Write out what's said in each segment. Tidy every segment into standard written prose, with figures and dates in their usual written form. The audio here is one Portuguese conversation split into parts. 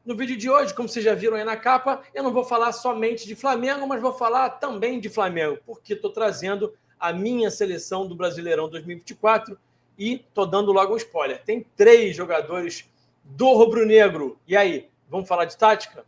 No vídeo de hoje, como vocês já viram aí na capa, eu não vou falar somente de Flamengo, mas vou falar também de Flamengo, porque estou trazendo a minha seleção do Brasileirão 2024 e estou dando logo um spoiler. Tem 3 jogadores do rubro-negro. E aí, vamos falar de tática?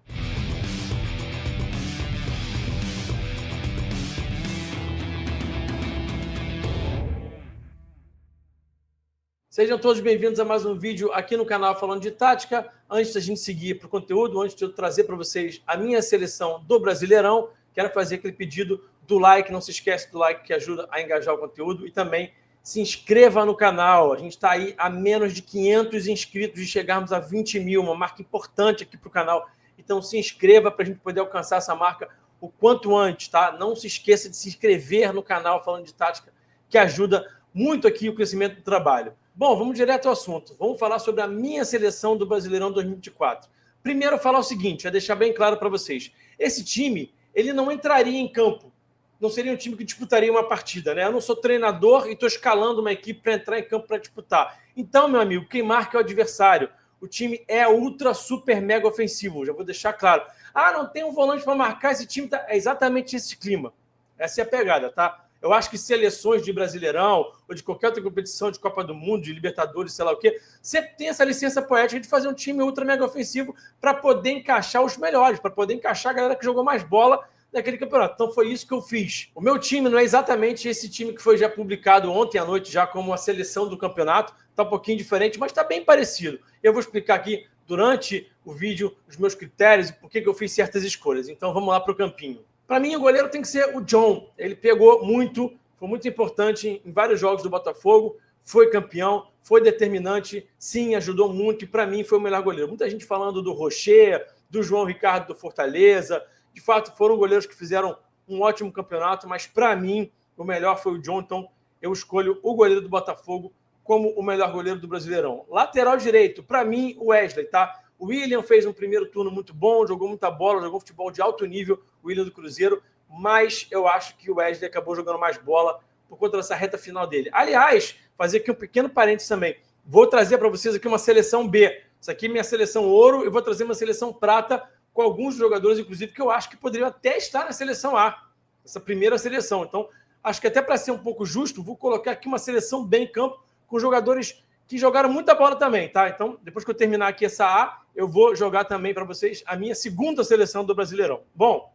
Sejam todos bem-vindos a mais um vídeo aqui no canal falando de tática. Antes da gente seguir para o conteúdo, antes de eu trazer para vocês a minha seleção do Brasileirão, quero fazer aquele pedido do like. Não se esquece do like que ajuda a engajar o conteúdo. E também se inscreva no canal. A gente está aí a menos de 500 inscritos e chegarmos a 20 mil, uma marca importante aqui para o canal. Então se inscreva para a gente poder alcançar essa marca o quanto antes, tá? Não se esqueça de se inscrever no canal falando de tática, que ajuda muito aqui o crescimento do trabalho. Bom, vamos direto ao assunto. Vamos falar sobre a minha seleção do Brasileirão 2024. Primeiro, falar o seguinte, para deixar bem claro para vocês. Esse time, ele não entraria em campo. Não seria um time que disputaria uma partida, né? Eu não sou treinador e estou escalando uma equipe para entrar em campo para disputar. Então, meu amigo, quem marca é o adversário. O time é ultra, super, mega ofensivo. Já vou deixar claro. Ah, não tem um volante para marcar, esse time tá... É exatamente esse clima. Essa é a pegada, tá? Eu acho que seleções de Brasileirão ou de qualquer outra competição de Copa do Mundo, de Libertadores, sei lá o quê, sempre tem essa licença poética de fazer um time ultra mega ofensivo para poder encaixar os melhores, para poder encaixar a galera que jogou mais bola naquele campeonato. Então foi isso que eu fiz. O meu time não é exatamente esse time que foi já publicado ontem à noite já como a seleção do campeonato, está um pouquinho diferente, mas está bem parecido. Eu vou explicar aqui durante o vídeo os meus critérios e por que eu fiz certas escolhas. Então vamos lá para o campinho. Para mim, o goleiro tem que ser o John. Ele pegou muito, foi muito importante em vários jogos do Botafogo, foi campeão, foi determinante, sim, ajudou muito e para mim foi o melhor goleiro. Muita gente falando do Rocher, do João Ricardo do Fortaleza. De fato, foram goleiros que fizeram um ótimo campeonato, mas para mim o melhor foi o John. Então eu escolho o goleiro do Botafogo como o melhor goleiro do Brasileirão. Lateral direito, para mim, o Wesley, tá? O William fez um primeiro turno muito bom, jogou muita bola, jogou futebol de alto nível, o William do Cruzeiro, mas eu acho que o Wesley acabou jogando mais bola por conta dessa reta final dele. Aliás, fazer aqui um pequeno parênteses também. Vou trazer para vocês aqui uma seleção B. Isso aqui é minha seleção ouro, eu vou trazer uma seleção prata com alguns jogadores, inclusive, que eu acho que poderiam até estar na seleção A, essa primeira seleção. Então, acho que até para ser um pouco justo, vou colocar aqui uma seleção B em campo com jogadores que jogaram muita bola também, tá? Então, depois que eu terminar aqui essa A, eu vou jogar também para vocês a minha segunda seleção do Brasileirão. Bom,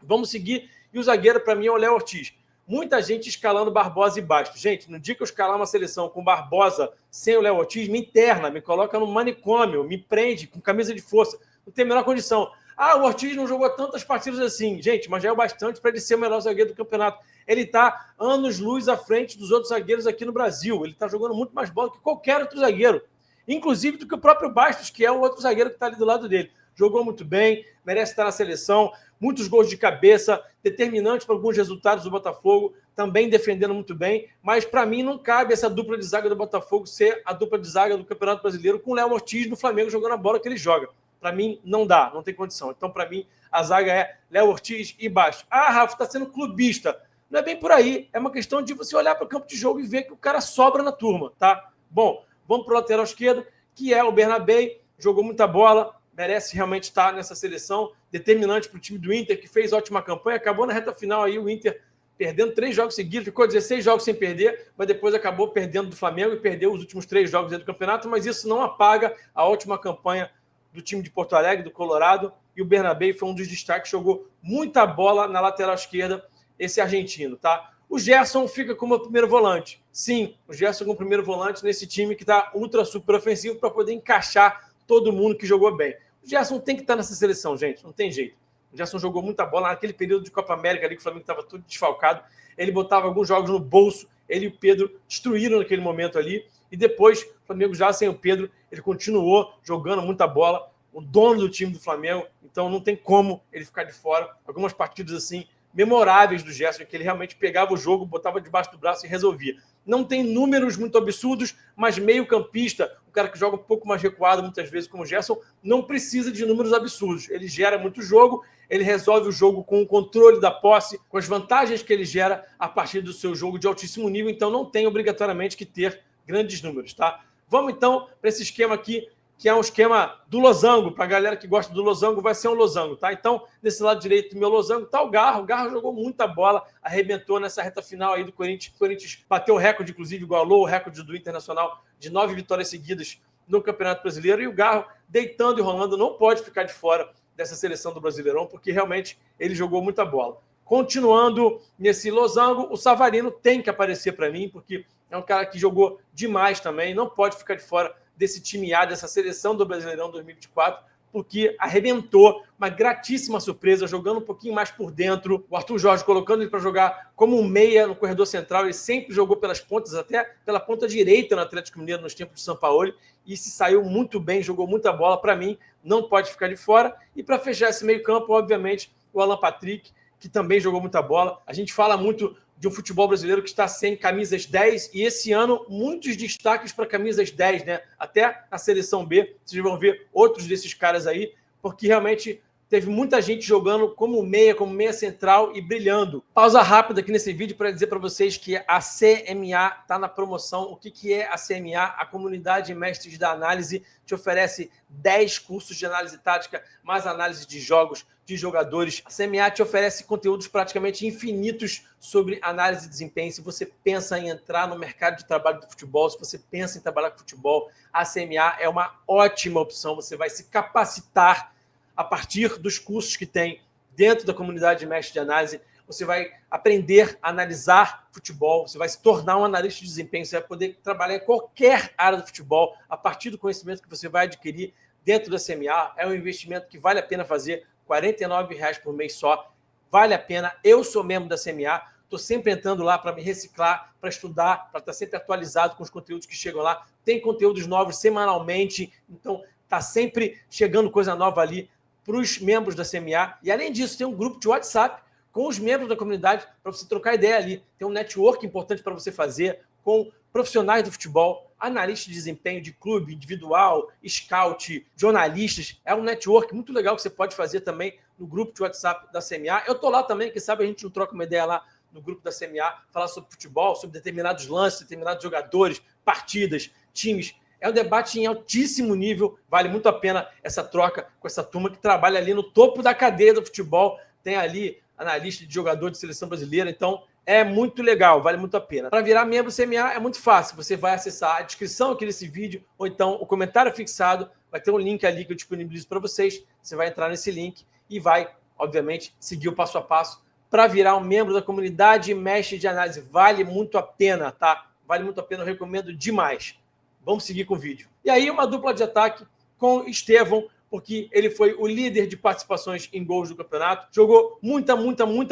vamos seguir. E o zagueiro, para mim, é o Léo Ortiz. Muita gente escalando Barbosa e Bastos. Gente, no dia que eu escalar uma seleção com Barbosa sem o Léo Ortiz, me interna, me coloca no manicômio, me prende com camisa de força. Não tem a menor condição. Ah, o Ortiz não jogou tantas partidas assim. Gente, mas já é o bastante para ele ser o melhor zagueiro do campeonato. Ele está anos-luz à frente dos outros zagueiros aqui no Brasil. Ele está jogando muito mais bola que qualquer outro zagueiro. Inclusive do que o próprio Bastos, que é o outro zagueiro que está ali do lado dele. Jogou muito bem, merece estar na seleção, muitos gols de cabeça, determinante para alguns resultados do Botafogo, também defendendo muito bem, mas para mim não cabe essa dupla de zaga do Botafogo ser a dupla de zaga do Campeonato Brasileiro com o Léo Ortiz no Flamengo jogando a bola que ele joga. Para mim não dá, não tem condição. Então para mim a zaga é Léo Ortiz e Bastos. Ah, Rafa, está sendo clubista. Não é bem por aí, é uma questão de você olhar para o campo de jogo e ver que o cara sobra na turma, tá? Bom, vamos para o lateral esquerdo, que é o Bernabé, jogou muita bola, merece realmente estar nessa seleção, determinante para o time do Inter, que fez ótima campanha, acabou na reta final aí o Inter perdendo 3 jogos seguidos, ficou 16 jogos sem perder, mas depois acabou perdendo do Flamengo e perdeu os últimos 3 jogos do campeonato, mas isso não apaga a ótima campanha do time de Porto Alegre, do Colorado, e o Bernabé foi um dos destaques, jogou muita bola na lateral esquerda, esse argentino, tá? O Gerson fica como primeiro volante. Sim, o Gerson como primeiro volante nesse time que está ultra super ofensivo para poder encaixar todo mundo que jogou bem. O Gerson tem que estar nessa seleção, gente, não tem jeito. O Gerson jogou muita bola naquele período de Copa América ali que o Flamengo estava todo desfalcado. Ele botava alguns jogos no bolso, ele e o Pedro destruíram naquele momento ali. E depois, o Flamengo já sem o Pedro, ele continuou jogando muita bola, o dono do time do Flamengo, então não tem como ele ficar de fora. Algumas partidas assim, memoráveis do Gerson, que ele realmente pegava o jogo, botava debaixo do braço e resolvia. Não tem números muito absurdos, mas meio-campista, o cara que joga um pouco mais recuado muitas vezes como o Gerson, não precisa de números absurdos. Ele gera muito jogo, ele resolve o jogo com o controle da posse, com as vantagens que ele gera a partir do seu jogo de altíssimo nível, então não tem obrigatoriamente que ter grandes números, tá? Vamos então para esse esquema aqui, que é um esquema do losango. Para a galera que gosta do losango, vai ser um losango, tá? Então, nesse lado direito do meu losango tá o Garro. O Garro jogou muita bola, arrebentou nessa reta final aí do Corinthians. O Corinthians bateu o recorde, inclusive, igualou o recorde do Internacional de 9 vitórias seguidas no Campeonato Brasileiro. E o Garro, deitando e rolando, não pode ficar de fora dessa seleção do Brasileirão, porque realmente ele jogou muita bola. Continuando nesse losango, o Savarino tem que aparecer para mim, porque é um cara que jogou demais também, não pode ficar de fora desse time A, dessa seleção do Brasileirão 2024, porque arrebentou, uma gratíssima surpresa, jogando um pouquinho mais por dentro. O Arthur Jorge colocando ele para jogar como um meia no corredor central, ele sempre jogou pelas pontas, até pela ponta direita no Atlético Mineiro nos tempos de Sampaoli, e se saiu muito bem, jogou muita bola. Para mim, não pode ficar de fora. E para fechar esse meio campo, obviamente, o Alan Patrick, que também jogou muita bola. A gente fala muito de um futebol brasileiro que está sem camisas 10, e esse ano muitos destaques para camisas 10, né? Até a seleção B, vocês vão ver outros desses caras aí, porque realmente teve muita gente jogando como meia central e brilhando. Pausa rápida aqui nesse vídeo para dizer para vocês que a CMA está na promoção. O que é a CMA? A Comunidade Mestres da Análise te oferece 10 cursos de análise tática, mais análise de jogos, de jogadores. A CMA te oferece conteúdos praticamente infinitos sobre análise de desempenho. Se você pensa em entrar no mercado de trabalho do futebol, se você pensa em trabalhar com futebol, a CMA é uma ótima opção. Você vai se capacitar a partir dos cursos que tem dentro da comunidade de mestre de análise. Você vai aprender a analisar futebol, você vai se tornar um analista de desempenho, você vai poder trabalhar em qualquer área do futebol a partir do conhecimento que você vai adquirir dentro da CMA. É um investimento que vale a pena fazer, R$ 49,00 por mês só, vale a pena. Eu sou membro da CMA, estou sempre entrando lá para me reciclar, para estudar, para estar sempre atualizado com os conteúdos que chegam lá. Tem conteúdos novos semanalmente, então está sempre chegando coisa nova ali para os membros da CMA. E além disso, tem um grupo de WhatsApp com os membros da comunidade para você trocar ideia ali. Tem um network importante para você fazer com profissionais do futebol, analistas de desempenho de clube, individual, scout, jornalistas. É um network muito legal que você pode fazer também no grupo de WhatsApp da CMA. Eu estou lá também, quem sabe a gente não troca uma ideia lá no grupo da CMA, falar sobre futebol, sobre determinados lances, determinados jogadores, partidas, times. É um debate em altíssimo nível, vale muito a pena essa troca com essa turma que trabalha ali no topo da cadeia do futebol. Tem ali analista de jogador de seleção brasileira, então é muito legal, vale muito a pena. Para virar membro do CMA é muito fácil, você vai acessar a descrição aqui desse vídeo, ou então o comentário fixado, vai ter um link ali que eu disponibilizo para vocês, você vai entrar nesse link e vai, obviamente, seguir o passo a passo para virar um membro da comunidade mestre de análise. Vale muito a pena, tá? Vale muito a pena, eu recomendo demais. Vamos seguir com o vídeo. E aí, uma dupla de ataque com Estevão, porque ele foi o líder de participações em gols do campeonato. Jogou muita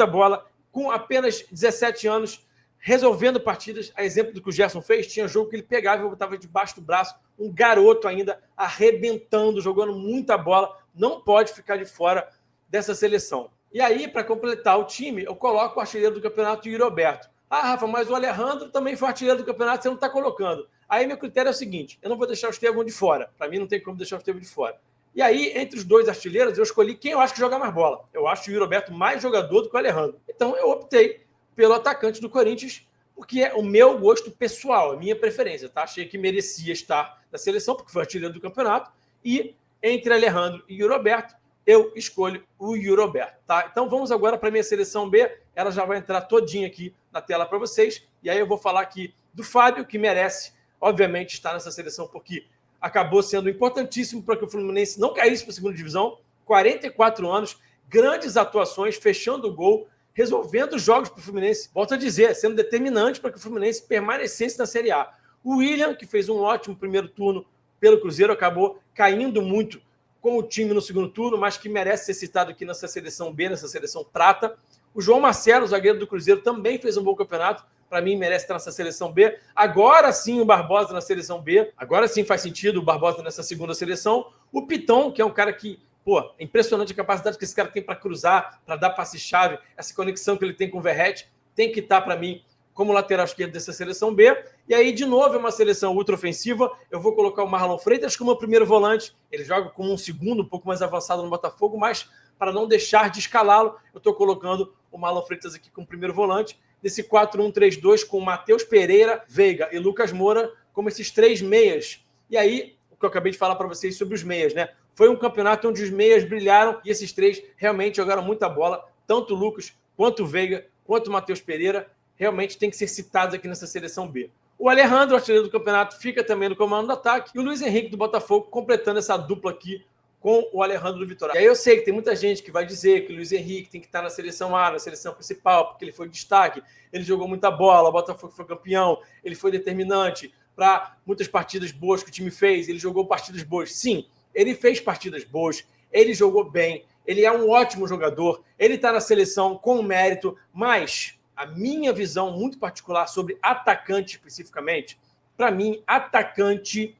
bola, com apenas 17 anos, resolvendo partidas. A exemplo do que o Gerson fez, tinha jogo que ele pegava e botava debaixo do braço. Um garoto ainda, arrebentando, jogando muita bola. Não pode ficar de fora dessa seleção. E aí, para completar o time, eu coloco o artilheiro do campeonato, o Yuri Alberto. Ah, Rafa, mas o Alejandro também foi artilheiro do campeonato, você não está colocando. Aí meu critério é o seguinte, eu não vou deixar o Estevão de fora. Para mim não tem como deixar o Estevão de fora. E aí, entre os dois artilheiros, eu escolhi quem eu acho que joga mais bola. Eu acho o Yuri Alberto mais jogador do que o Alejandro. Então eu optei pelo atacante do Corinthians, porque é o meu gosto pessoal, a minha preferência. Tá? Achei que merecia estar na seleção, porque foi artilheiro do campeonato. E entre Alejandro e Yuri Alberto, eu escolho o Yuri Alberto. Tá? Então vamos agora para a minha seleção B. Ela já vai entrar todinha aqui na tela para vocês. E aí eu vou falar aqui do Fábio, que merece, obviamente, estar nessa seleção, porque acabou sendo importantíssimo para que o Fluminense não caísse para a segunda divisão. 44 anos, grandes atuações, fechando o gol, resolvendo os jogos para o Fluminense. Volto a dizer, sendo determinante para que o Fluminense permanecesse na Série A. O William, que fez um ótimo primeiro turno pelo Cruzeiro, acabou caindo muito com o time no segundo turno, mas que merece ser citado aqui nessa seleção B, nessa seleção prata. O João Marcelo, zagueiro do Cruzeiro, também fez um bom campeonato. Para mim, merece estar nessa seleção B. Agora sim, o Barbosa na seleção B. Agora sim faz sentido o Barbosa nessa segunda seleção. O Piton, que é um cara que, é impressionante a capacidade que esse cara tem para cruzar, para dar passe-chave, essa conexão que ele tem com o Verratti, tem que estar, para mim, como lateral esquerdo dessa seleção B. E aí, de novo, é uma seleção ultra ofensiva. Eu vou colocar o Marlon Freitas como primeiro volante. Ele joga como um segundo, um pouco mais avançado no Botafogo, mas para não deixar de escalá-lo, eu estou colocando o Marlon Freitas aqui como primeiro volante. Desse 4-1-3-2 com Matheus Pereira, Veiga e Lucas Moura como esses três meias. E aí, o que eu acabei de falar para vocês sobre os meias, né? Foi um campeonato onde os meias brilharam e esses três realmente jogaram muita bola. Tanto o Lucas, quanto o Veiga, quanto o Matheus Pereira, realmente tem que ser citados aqui nessa seleção B. O Alejandro, artilheiro do campeonato, fica também no comando do ataque. E o Luiz Henrique do Botafogo completando essa dupla aqui com o Alejandro do Vitória. E aí eu sei que tem muita gente que vai dizer que o Luiz Henrique tem que estar na seleção A, na seleção principal, porque ele foi destaque, ele jogou muita bola, o Botafogo foi campeão, ele foi determinante para muitas partidas boas que o time fez, ele jogou partidas boas. Sim, ele fez partidas boas, ele jogou bem, ele é um ótimo jogador, ele está na seleção com mérito, mas a minha visão muito particular sobre atacante especificamente, para mim, atacante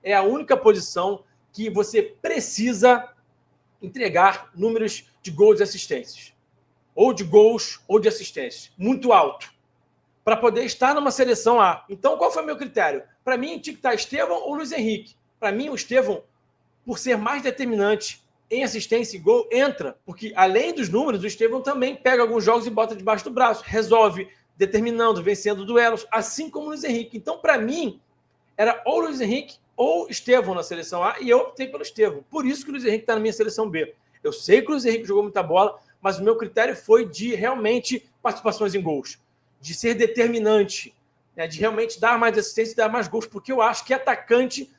é a única posição que você precisa entregar números de gols e assistências. Ou de gols ou de assistências. Muito alto. Para poder estar numa seleção A. Então, qual foi o meu critério? Para mim, tinha que estar Estevão ou Luiz Henrique. Para mim, o Estevão, por ser mais determinante em assistência e gol, entra. Porque, além dos números, o Estevão também pega alguns jogos e bota debaixo do braço. Resolve, determinando, vencendo duelos, assim como o Luiz Henrique. Então, para mim, era ou Luiz Henrique ou Estevão na seleção A, e eu optei pelo Estevão. Por isso que o Luiz Henrique está na minha seleção B. Eu sei que o Luiz Henrique jogou muita bola, mas o meu critério foi de realmente participações em gols, de ser determinante, né, de realmente dar mais assistência e dar mais gols, porque eu acho que atacante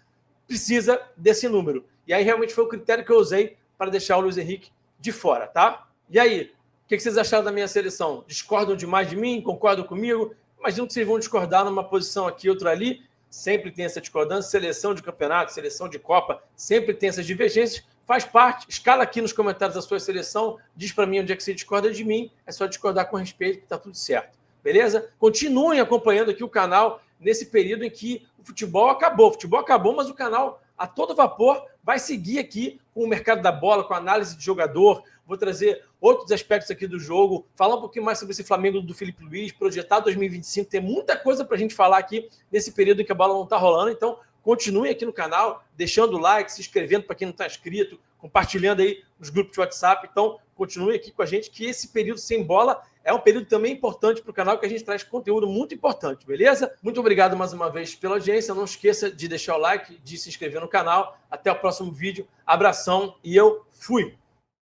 precisa desse número. E aí realmente foi o critério que eu usei para deixar o Luiz Henrique de fora, tá? E aí, o que vocês acharam da minha seleção? Discordam demais de mim? Concordam comigo? Imagino que vocês vão discordar numa posição aqui, outra ali. Sempre tem essa discordância, seleção de campeonato, seleção de Copa, sempre tem essas divergências, faz parte. Escala aqui nos comentários a sua seleção, diz para mim onde é que você discorda de mim, é só discordar com respeito que está tudo certo, beleza? Continuem acompanhando aqui o canal nesse período em que o futebol acabou, mas o canal a todo vapor vai seguir aqui com o mercado da bola, com a análise de jogador. Vou trazer outros aspectos aqui do jogo, falar um pouquinho mais sobre esse Flamengo do Felipe Luiz, projetar 2025, tem muita coisa para a gente falar aqui nesse período em que a bola não está rolando, então continue aqui no canal, deixando o like, se inscrevendo para quem não está inscrito, compartilhando aí nos grupos de WhatsApp, então continue aqui com a gente, que esse período sem bola é um período também importante para o canal, que a gente traz conteúdo muito importante, beleza? Muito obrigado mais uma vez pela audiência, não esqueça de deixar o like, de se inscrever no canal, até o próximo vídeo, abração e eu fui!